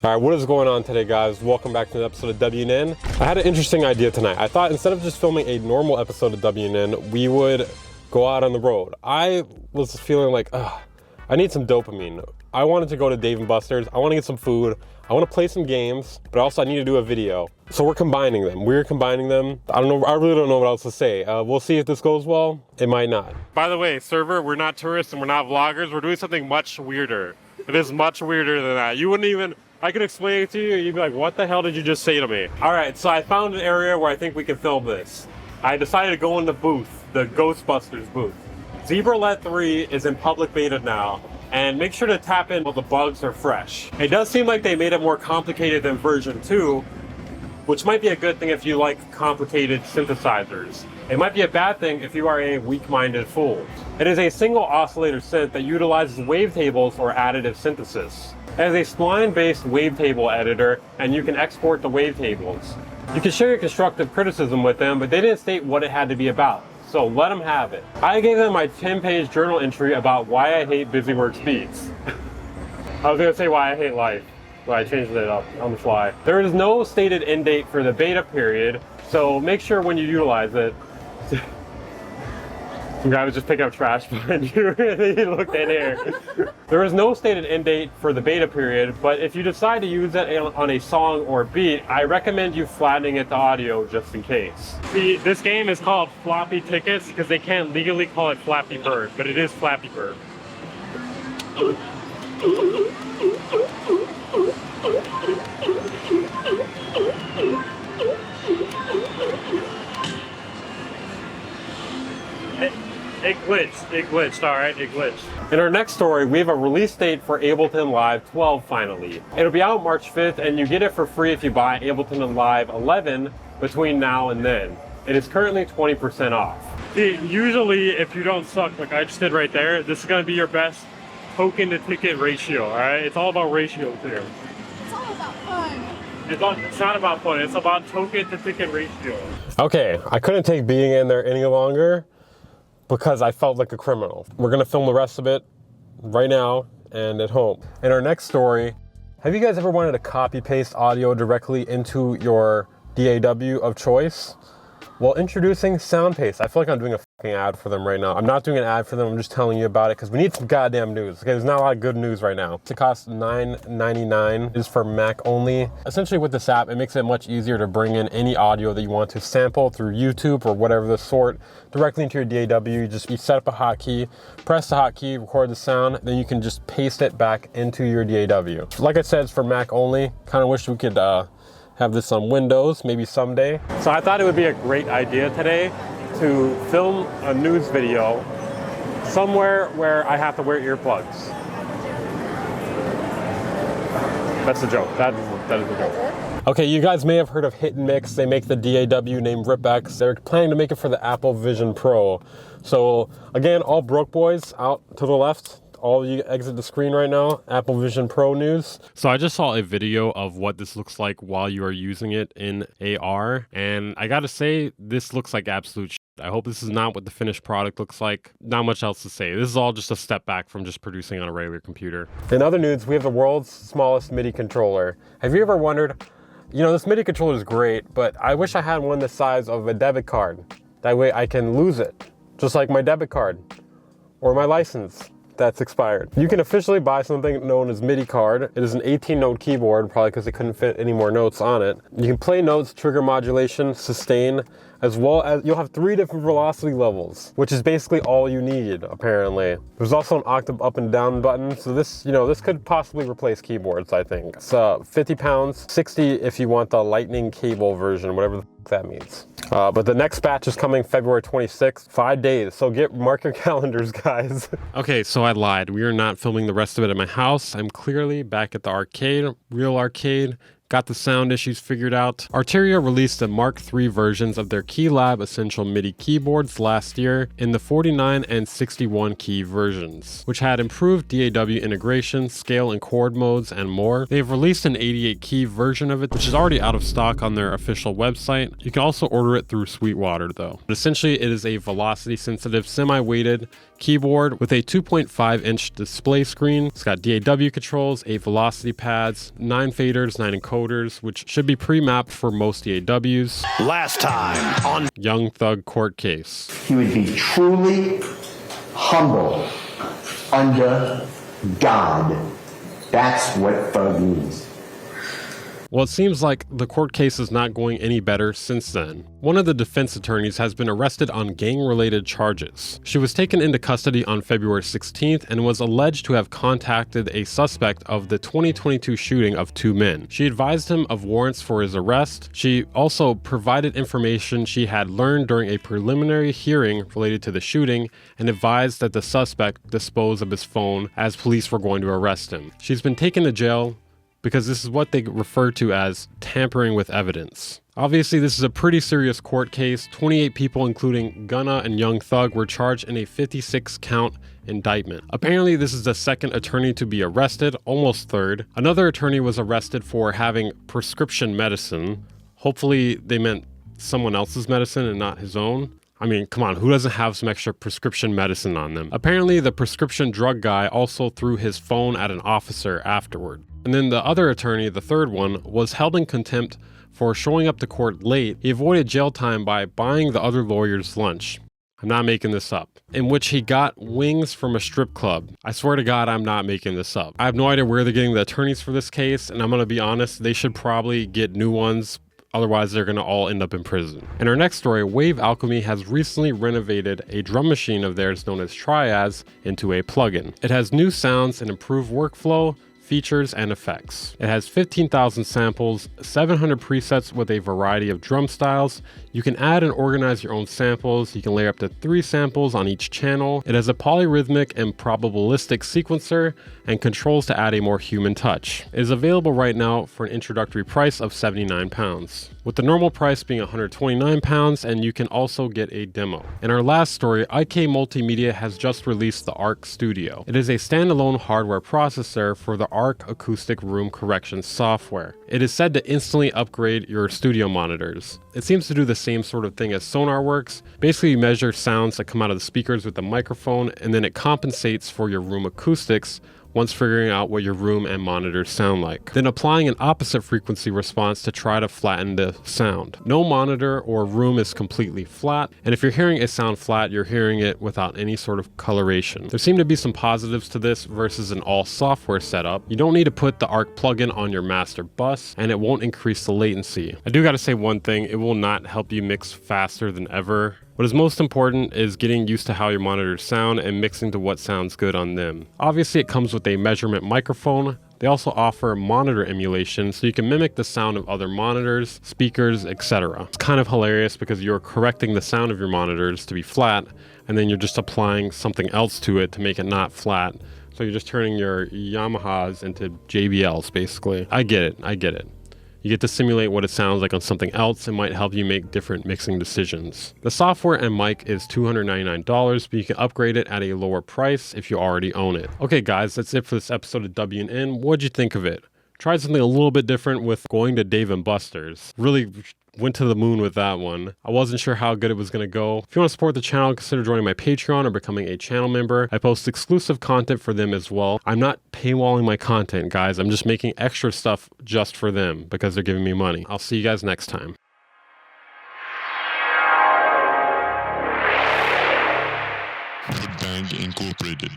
All right, what is going on today, guys? Welcome back to an episode of WNN. I had an interesting idea tonight. I thought instead of just filming a normal episode of WNN, we would go out on the road. I was feeling like, I need some dopamine. I wanted to go to Dave & Buster's. I want to get some food. I want to play some games, but also I need to do a video. So we're combining them. We're combining them. I don't know. I really don't know what else to say. We'll see if this goes well. It might not. By the way, server, we're not tourists and we're not vloggers. We're doing something much weirder. It is much weirder than that. You wouldn't even... I could explain it to you, you'd be like, what the hell did you just say to me? All right, so I found an area where I think we can film this. I decided to go in the booth, the Ghostbusters booth. ZEBRALETTE 3 is in public beta now, and make sure to tap in while the bugs are fresh. It does seem like they made it more complicated than version 2, which might be a good thing if you like complicated synthesizers. It might be a bad thing if you are a weak-minded fool. It is a single oscillator synth that utilizes wavetables or additive synthesis. It has a spline-based wavetable editor, and you can export the wavetables. You can share your constructive criticism with them, but they didn't state what it had to be about, so let them have it. I gave them my 10-page journal entry about why I hate BusyWorks beats. I was gonna say why I hate life, but I changed it up on the fly. There is no stated end date for the beta period, so make sure when you utilize it. Some guy was just picking up trash behind you and he looked in here. There is no stated end date for the beta period, but if you decide to use it on a song or beat, I recommend you flattening it to audio just in case. See, this game is called Floppy Tickets because they can't legally call it Flappy Bird, but it is Flappy Bird. It glitched, all right, it glitched. In our next story, we have a release date for Ableton Live 12 finally. It'll be out March 5th, and you get it for free if you buy Ableton Live 11 between now and then. It is currently 20% off. See, usually if you don't suck like I just did right there, this is gonna be your best token to ticket ratio, all right? It's all about ratios here. It's all about fun. It's not about fun, it's about token to ticket ratio. Okay, I couldn't take being in there any longer, because I felt like a criminal. We're gonna film the rest of it right now and at home. In our next story, have you guys ever wanted to copy paste audio directly into your DAW of choice? Well, introducing SOUNDPASTE. I feel like I'm doing a fucking ad for them right now. I'm not doing an ad for them, I'm just telling you about it because we need some goddamn news. Okay, there's not a lot of good news right now. It costs $9.99. It's for Mac only. Essentially with this app, it makes it much easier to bring in any audio that you want to sample through YouTube or whatever the sort directly into your DAW. You set up a hotkey, press the hotkey, record the sound, then you can just paste it back into your DAW. Like I said, it's for Mac only. Kind of wish we could have this on Windows, maybe someday. So I thought it would be a great idea today to film a news video somewhere where I have to wear earplugs. That's a joke. That is a joke. Okay, you guys may have heard of Hit and Mix. They make the DAW named Ripx. They're planning to make it for the Apple Vision Pro. So again, all broke boys out to the left. All you exit the screen right now, Apple Vision Pro news. So I just saw a video of what this looks like while you are using it in AR. And I gotta say, this looks like absolute shit. I hope this is not what the finished product looks like. Not much else to say. This is all just a step back from just producing on a regular computer. In other news, we have the world's smallest MIDI controller. Have you ever wondered, you know, this MIDI controller is great, but I wish I had one the size of a debit card. That way I can lose it, just like my debit card or my license that's expired. You can officially buy something known as MIDICARD. It is an 18-note keyboard, probably because they couldn't fit any more notes on it. You can play notes, trigger modulation, sustain, as well as you'll have 3 different velocity levels, which is basically all you need, apparently. There's also an octave up and down button, so this, you know, this could possibly replace keyboards, I think. It's 50 pounds, 60 if you want the lightning cable version, whatever the fuck that means. But the next batch is coming February 26th, 5 days. So mark your calendars, guys. Okay, so I lied. We are not filming the rest of it at my house. I'm clearly back at the arcade, real arcade, got the sound issues figured out. Arturia released the Mark III versions of their KEYLAB Essential MIDI keyboards last year in the 49 and 61 key versions, which had improved DAW integration, scale and chord modes, and more. They have released an 88 key version of it, which is already out of stock on their official website. You can also order it through Sweetwater though. But essentially it is a velocity sensitive, semi-weighted keyboard with a 2.5-inch display screen. It's got DAW controls, 8 velocity pads, 9 faders, 9 encoders, which should be pre-mapped for most DAWs. Last time on Young Thug Court Case. He would be truly humble under God. That's what thug means. Well, it seems like the court case is not going any better since then. One of the defense attorneys has been arrested on gang-related charges. She was taken into custody on February 16th and was alleged to have contacted a suspect of the 2022 shooting of 2 men. She advised him of warrants for his arrest. She also provided information she had learned during a preliminary hearing related to the shooting and advised that the suspect dispose of his phone as police were going to arrest him. She's been taken to jail because this is what they refer to as tampering with evidence. Obviously, this is a pretty serious court case. 28 people, including Gunna and Young Thug, were charged in a 56-count indictment. Apparently, this is the second attorney to be arrested, almost third. Another attorney was arrested for having prescription medicine. Hopefully, they meant someone else's medicine and not his own. I mean, come on, who doesn't have some extra prescription medicine on them? Apparently, the prescription drug guy also threw his phone at an officer afterward. And then the other attorney, the third one, was held in contempt for showing up to court late. He avoided jail time by buying the other lawyer's lunch. I'm not making this up. In which he got wings from a strip club. I swear to God, I'm not making this up. I have no idea where they're getting the attorneys for this case, and I'm gonna be honest, they should probably get new ones. Otherwise, they're going to all end up in prison. In our next story, Wave Alchemy has recently renovated a drum machine of theirs known as TRIAZ into a plugin. It has new sounds and improved workflow, features, and effects. It has 15,000 samples, 700 presets with a variety of drum styles. You can add and organize your own samples. You can layer up to 3 samples on each channel. It has a polyrhythmic and probabilistic sequencer and controls to add a more human touch. It is available right now for an introductory price of £79, with the normal price being £129, and you can also get a demo. In our last story, IK Multimedia has just released the ARC Studio. It is a standalone hardware processor for the ARC acoustic room correction software. It is said to instantly upgrade your studio monitors. It seems to do the same sort of thing as Sonar works. Basically, you measure sounds that come out of the speakers with the microphone, and then it compensates for your room acoustics once figuring out what your room and monitors sound like. Then applying an opposite frequency response to try to flatten the sound. No monitor or room is completely flat, and if you're hearing a sound flat, you're hearing it without any sort of coloration. There seem to be some positives to this versus an all software setup. You don't need to put the ARC plugin on your master bus, and it won't increase the latency. I do gotta say one thing, it will not help you mix faster than ever. What is most important is getting used to how your monitors sound and mixing to what sounds good on them. Obviously, it comes with a measurement microphone. They also offer monitor emulation, so you can mimic the sound of other monitors, speakers, etc. It's kind of hilarious because you're correcting the sound of your monitors to be flat, and then you're just applying something else to it to make it not flat. So you're just turning your Yamahas into JBLs, basically. I get it. You get to simulate what it sounds like on something else. It might help you make different mixing decisions. The software and mic is $299, but you can upgrade it at a lower price if you already own it. Okay guys, that's it for this episode of W&N. What'd you think of it? Tried something a little bit different with going to Dave & Buster's. Really went to the moon with that one. I wasn't sure how good it was going to go. If you want to support the channel, consider joining my Patreon or becoming a channel member. I post exclusive content for them as well. I'm not paywalling my content, guys. I'm just making extra stuff just for them because they're giving me money. I'll see you guys next time. Bang Incorporated.